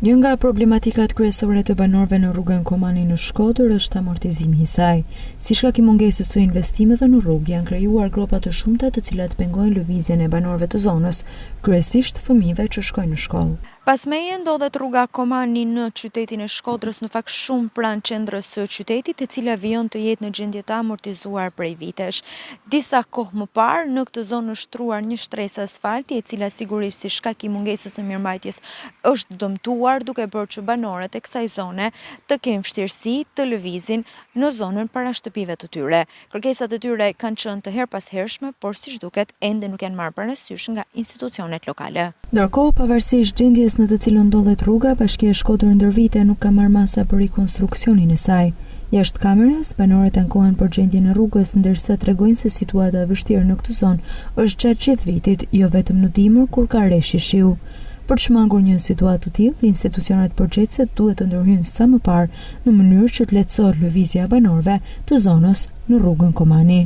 Një nga problematikat kryesore të banorëve në rrugën Komani në Shkodër është amortizimi i saj. Si shkak i mungesës së investimeve në rrugë janë krijuar gropa të shumta të cilat pengojnë lëvizjen e banorëve të zonës, kryesisht fëmijëve që shkojnë në shkollë. Pas meje ndodhet rruga Komani në qytetin e Shkodrës, në fakt shumë pranë qendrës së qytetit, e cila vijon të jetë në gjendje të amortizuar prej vitesh. Disa kohë më parë në këtë zonë është shtruar një shtresë asfalti, e cila sigurisht si shkak i mungesës së mirëmbajtjes është dëmtuar, duke bërë që banorët e kësaj zone të kenë vështirësi të lëvizin në zonën para shtëpive të tyre. Kërkesat e tyre kanë qenë të herpashershme, por siç duket ende nuk janë marrë parasysh nga institucionet lokale. Ndërkohë, pavarësisht gjendjes në të cilën ndodhet rruga, Bashkia e Shkodër ndër vite nuk ka marrë masa për rikonstruksionin e saj. Jashtë kamerës, banorët ankohen për gjendjen e rrugës, ndërsa tregojnë se situata e vështirë në këtë zonë është gjatë gjithë vitit, jo vetëm në dimër kur ka rreshi shiu. Për të shmangur një situatë të tillë, institucionet përgjegjëse duhet të ndërhyjnë sa më parë në mënyrë që të lehtësohet lëvizja e banorëve të zonës në rrugën Komani.